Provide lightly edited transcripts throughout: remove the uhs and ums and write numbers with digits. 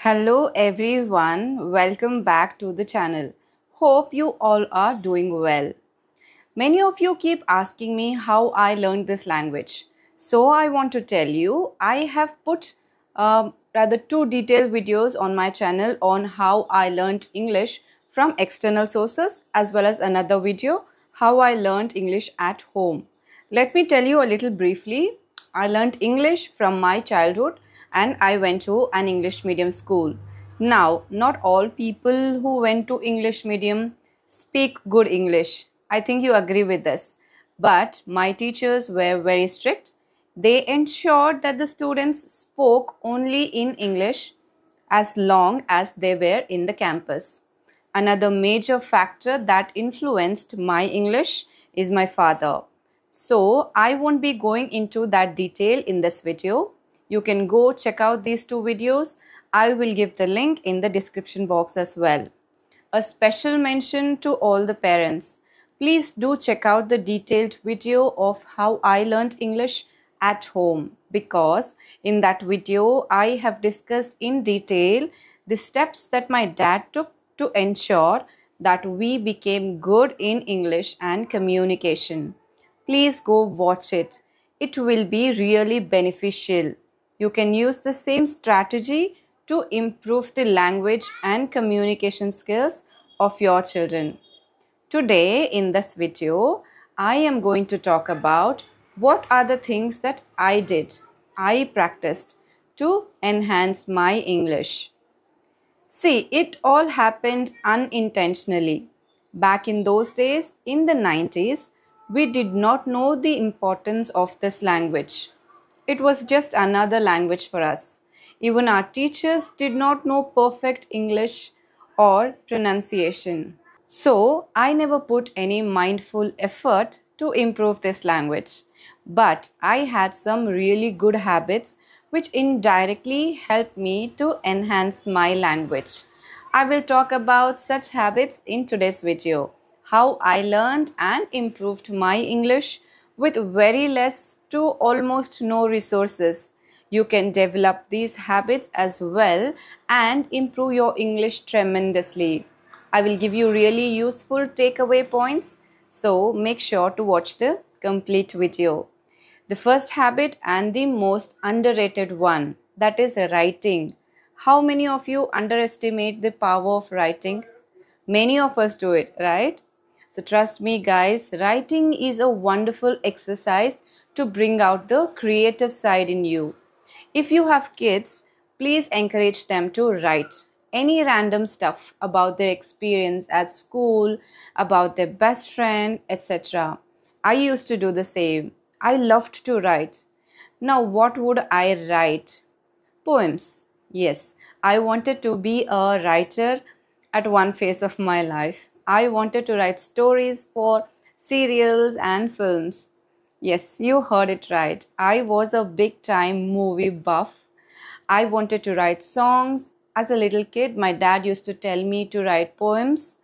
Hello everyone, welcome back to the channel. Hope you all are doing well. Many of you keep asking me how I learned this language. So I want to tell you, I have put rather two detailed videos on my channel on how I learned English from external sources, as well as another video, how I learned English at home. Let me tell you a little briefly. I learned English from my childhood and I went to an English medium school. Now, not all people who went to English medium speak good English. I think you agree with this. But my teachers were very strict. They ensured that the students spoke only in English as long as they were in the campus. Another major factor that influenced my English is my father. So I won't be going into that detail in this video. You can go check out these two videos. I will give the link in the description box as well. A special mention to all the parents. Please do check out the detailed video of how I learned English at home, because in that video I have discussed in detail the steps that my dad took to ensure that we became good in English and communication. Please go watch it. It will be really beneficial. You can use the same strategy to improve the language and communication skills of your children. Today in this video, I am going to talk about what are the things that I practiced to enhance my English. See, it all happened unintentionally. Back in those days, in the 90s, we did not know the importance of this language. It was just another language for us. Even our teachers did not know perfect English or pronunciation. So, I never put any mindful effort to improve this language. But I had some really good habits which indirectly helped me to enhance my language. I will talk about such habits in today's video. How I learned and improved my English with very less to almost no resources. You can develop these habits as well and improve your English tremendously. I will give you really useful takeaway points, so make sure to watch the complete video. The first habit and the most underrated one, that is writing. How many of you underestimate the power of writing? Many of us do it, right? So trust me guys, writing is a wonderful exercise to bring out the creative side in you. If you have kids, please encourage them to write any random stuff about their experience at school, about their best friend, etc. I used to do the same. I loved to write. Now, what would I write? Poems. Yes, I wanted to be a writer at one phase of my life. I wanted to write stories for serials and films. Yes, you heard it right. I was a big time movie buff. I wanted to write songs. As a little kid, my dad used to tell me to write poems.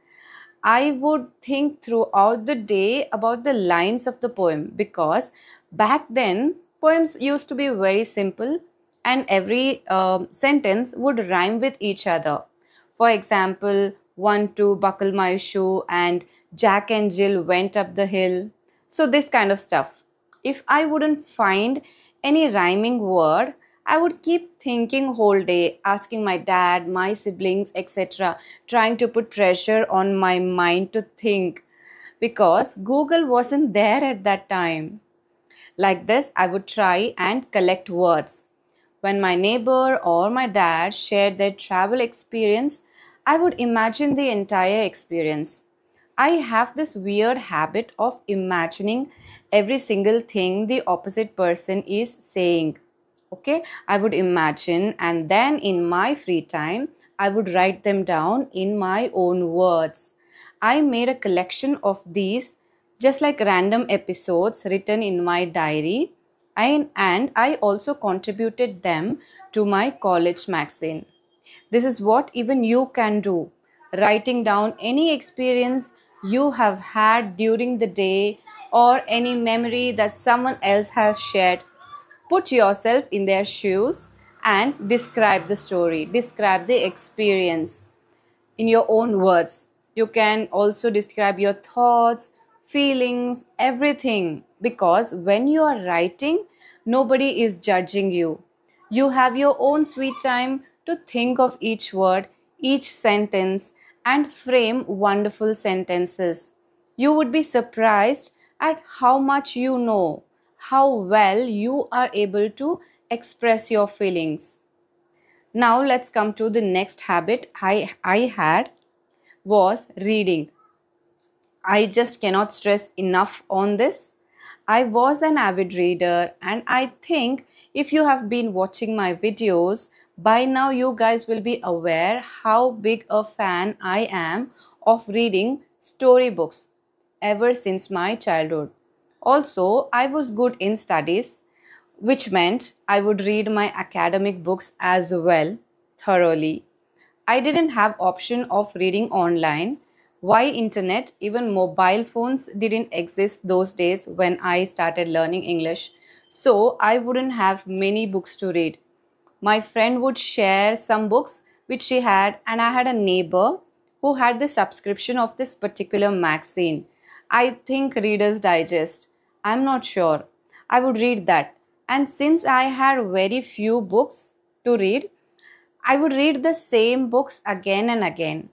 I would think throughout the day about the lines of the poem, because back then poems used to be very simple and every sentence would rhyme with each other. For example, 1, 2, buckle my shoe, and Jack and Jill went up the hill. So this kind of stuff. If I wouldn't find any rhyming word, I would keep thinking whole day, asking my dad, my siblings, etc., trying to put pressure on my mind to think, because Google wasn't there at that time. Like this, I would try and collect words. When my neighbor or my dad shared their travel experience, I would imagine the entire experience. I have this weird habit of imagining every single thing the opposite person is saying. Okay, I would imagine, and then in my free time, I would write them down in my own words. I made a collection of these, just like random episodes written in my diary, and I also contributed them to my college magazine. This is what even you can do. Writing down any experience you have had during the day or any memory that someone else has shared. Put yourself in their shoes and describe the story, describe the experience in your own words. You can also describe your thoughts, feelings, everything, because when you are writing, nobody is judging you. You have your own sweet time to think of each word, each sentence, and frame wonderful sentences. You would be surprised at how much you know, how well you are able to express your feelings. Now let's come to the next habit I had was reading. I just cannot stress enough on this. I was an avid reader, and I think if you have been watching my videos, by now you guys will be aware how big a fan I am of reading storybooks ever since my childhood. Also, I was good in studies, which meant I would read my academic books as well thoroughly. I didn't have option of reading online. Why internet? Even mobile phones didn't exist those days when I started learning English. So I wouldn't have many books to read. My friend would share some books which she had, and I had a neighbor who had the subscription of this particular magazine. I think Reader's Digest. I'm not sure. I would read that. And since I had very few books to read, I would read the same books again and again.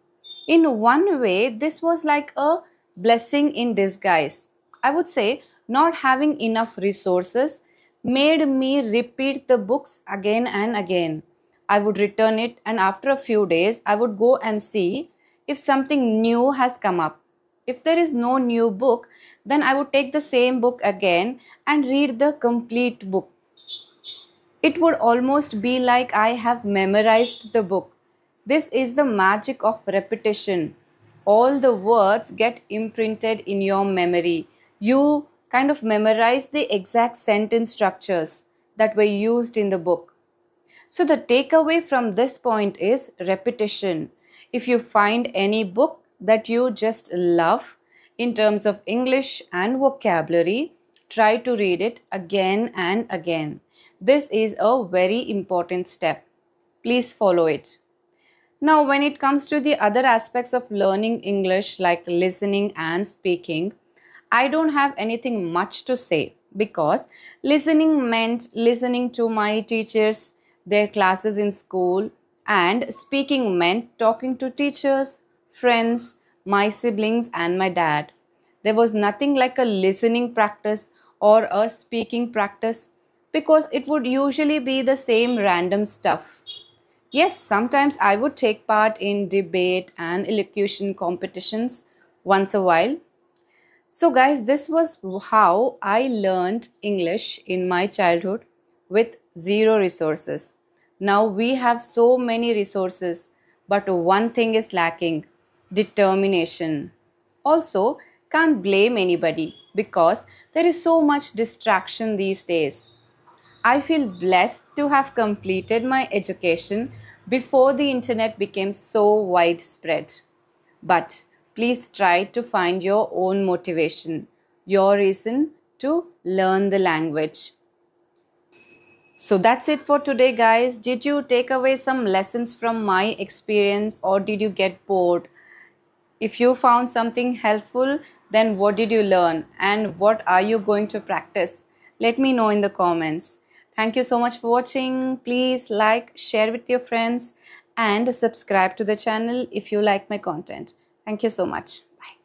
In one way, this was like a blessing in disguise. I would say not having enough resources made me repeat the books again and again. I would return it, and after a few days, I would go and see if something new has come up. If there is no new book, then I would take the same book again and read the complete book. It would almost be like I have memorized the book. This is the magic of repetition. All the words get imprinted in your memory. You kind of memorize the exact sentence structures that were used in the book. So, the takeaway from this point is repetition. If you find any book that you just love in terms of English and vocabulary, try to read it again and again. This is a very important step. Please follow it. Now, when it comes to the other aspects of learning English like listening and speaking, I don't have anything much to say because listening meant listening to my teachers, their classes in school, and speaking meant talking to teachers, friends, my siblings, and my dad. There was nothing like a listening practice or a speaking practice because it would usually be the same random stuff. Yes, sometimes I would take part in debate and elocution competitions once a while. So, guys, this was how I learned English in my childhood with zero resources. Now we have so many resources, but one thing is lacking: determination. Also, can't blame anybody because there is so much distraction these days. I feel blessed to have completed my education before the internet became so widespread. But please try to find your own motivation, your reason to learn the language. So that's it for today, guys. Did you take away some lessons from my experience or did you get bored? If you found something helpful, then what did you learn and what are you going to practice? Let me know in the comments. Thank you so much for watching. Please like, share with your friends and subscribe to the channel if you like my content. Thank you so much. Bye.